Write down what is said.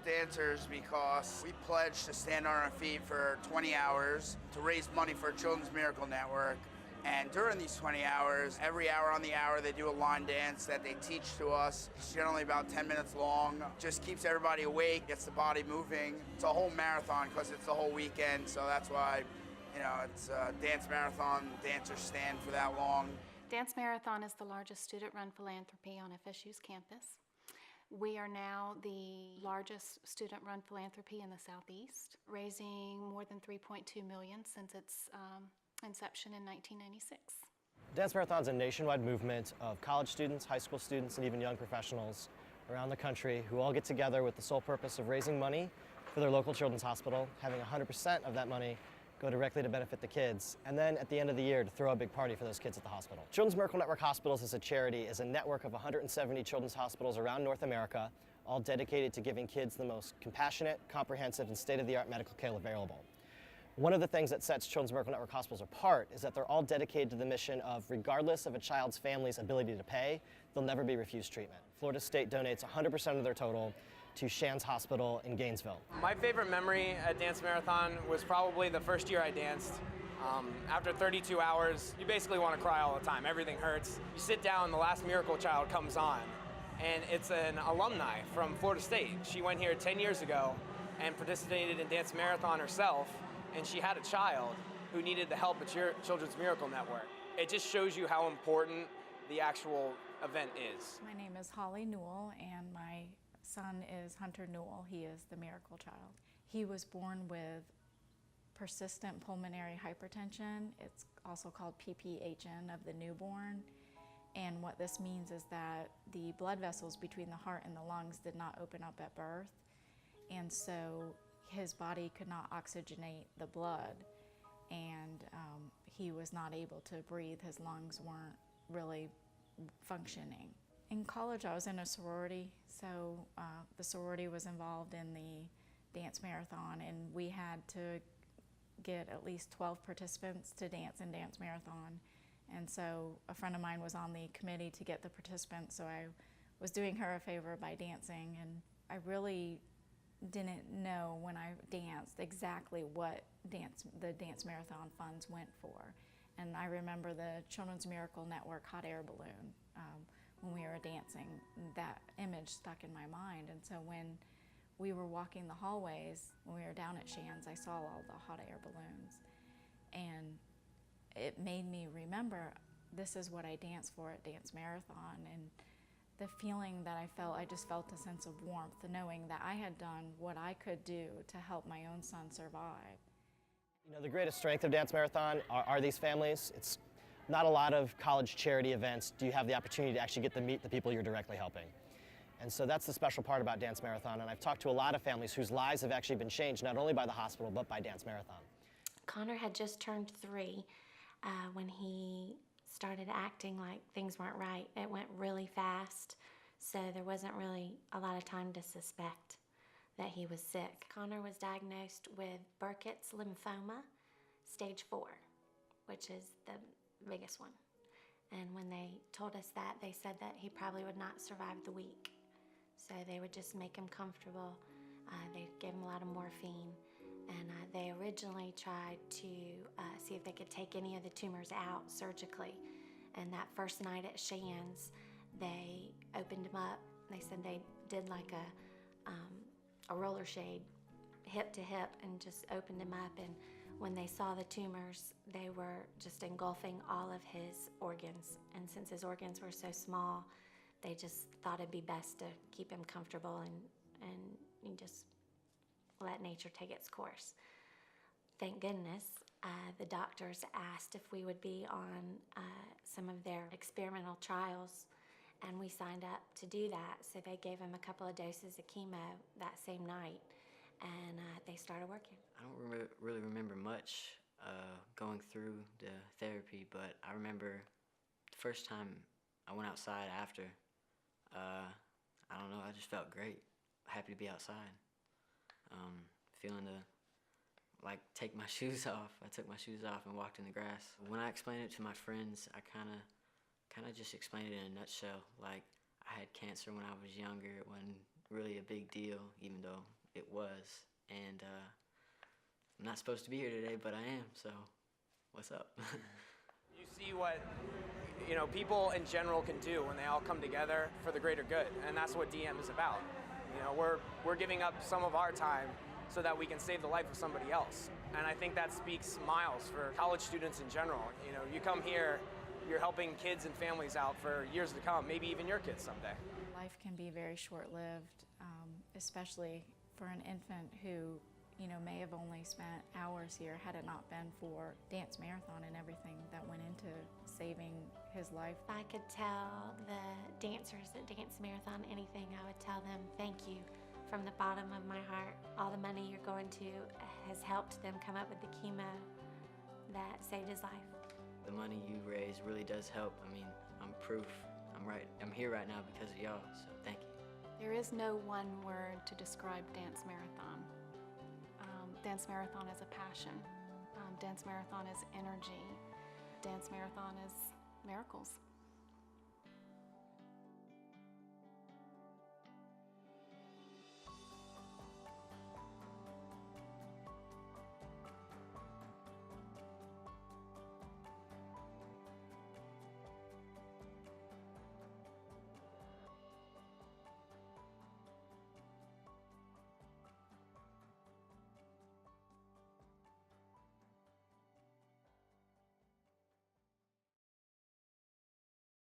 dancers because we pledged to stand on our feet for 20 hours to raise money for Children's Miracle Network. And during these 20 hours, every hour on the hour, they do a line dance that they teach to us. It's generally about 10 minutes long. Just keeps everybody awake, gets the body moving. It's a whole marathon because it's the whole weekend, so that's why, it's a dance marathon. Dancers stand for that long. Dance Marathon is the largest student-run philanthropy on FSU's campus. We are now the largest student-run philanthropy in the Southeast, raising more than $3.2 million since its inception in 1996. Dance Marathon is a nationwide movement of college students, high school students, and even young professionals around the country who all get together with the sole purpose of raising money for their local children's hospital, having 100% of that money go directly to benefit the kids, and then at the end of the year to throw a big party for those kids at the hospital. Children's Miracle Network Hospitals as a charity is a network of 170 children's hospitals around North America, all dedicated to giving kids the most compassionate, comprehensive, and state-of-the-art medical care available. One of the things that sets Children's Miracle Network hospitals apart is that they're all dedicated to the mission of, regardless of a child's family's ability to pay, they'll never be refused treatment. Florida State donates 100% of their total to Shands Hospital in Gainesville. My favorite memory at Dance Marathon was probably the first year I danced. After 32 hours, you basically want to cry all the time. Everything hurts. You sit down, the last miracle child comes on, and it's an alumni from Florida State. She went here 10 years ago and participated in Dance Marathon herself, and she had a child who needed the help at Children's Miracle Network. It just shows you how important the actual event is. My name is Holly Newell, and my son is Hunter Newell. He is the miracle child. He was born with persistent pulmonary hypertension. It's also called PPHN of the newborn. And what this means is that the blood vessels between the heart and the lungs did not open up at birth. And so his body could not oxygenate the blood, and he was not able to breathe. His lungs weren't really functioning. In college, I was in a sorority, so the sorority was involved in the Dance Marathon, and we had to get at least 12 participants to dance in Dance Marathon. And so a friend of mine was on the committee to get the participants, so I was doing her a favor by dancing, and I really didn't know when I danced exactly what the Dance Marathon funds went for. And I remember the Children's Miracle Network hot air balloon when we were dancing. That image stuck in my mind. And so when we were walking the hallways, when we were down at Shands, I saw all the hot air balloons. And it made me remember, this is what I danced for at Dance Marathon. And the feeling that I felt, I just felt a sense of warmth, knowing that I had done what I could do to help my own son survive. The greatest strength of Dance Marathon are these families. It's not a lot of college charity events do you have the opportunity to actually get to meet the people you're directly helping. And so that's the special part about Dance Marathon, and I've talked to a lot of families whose lives have actually been changed not only by the hospital but by Dance Marathon. Connor had just turned 3 when he started acting like things weren't right. It went really fast, so there wasn't really a lot of time to suspect that he was sick. Connor was diagnosed with Burkitt's lymphoma, stage 4, which is the biggest one. And when they told us that, they said that he probably would not survive the week. So they would just make him comfortable. They gave him a lot of morphine. And they originally tried to see if they could take any of the tumors out surgically. And that first night at Shands, they opened him up. They said they did like a roller shade, hip to hip, and just opened him up. And when they saw the tumors, they were just engulfing all of his organs. And since his organs were so small, they just thought it'd be best to keep him comfortable and you just let nature take its course. Thank goodness, the doctors asked if we would be on some of their experimental trials, and we signed up to do that. So they gave him a couple of doses of chemo that same night, and they started working. I don't really remember much going through the therapy, but I remember the first time I went outside after, I don't know, I just felt great. Happy to be outside. Feeling to take my shoes off. I took my shoes off and walked in the grass. When I explained it to my friends, I kind of just explained it in a nutshell. Like, I had cancer when I was younger. It wasn't really a big deal, even though it was. And I'm not supposed to be here today, but I am, so what's up? You see what people in general can do when they all come together for the greater good, and that's what DM is about. We're giving up some of our time so that we can save the life of somebody else, and I think that speaks miles for college students in general. You come here, you're helping kids and families out for years to come, maybe even your kids someday. Life can be very short-lived, especially for an infant who may have only spent hours here had it not been for Dance Marathon and everything that went into saving his life. If I could tell the dancers at Dance Marathon anything, I would tell them thank you from the bottom of my heart. All the money you're going to has helped them come up with the chemo that saved his life. The money you raise really does help. I mean, I'm proof. I'm here right now because of y'all, so thank you. There is no one word to describe Dance Marathon. Dance Marathon is a passion. Dance Marathon is energy. Dance Marathon is miracles.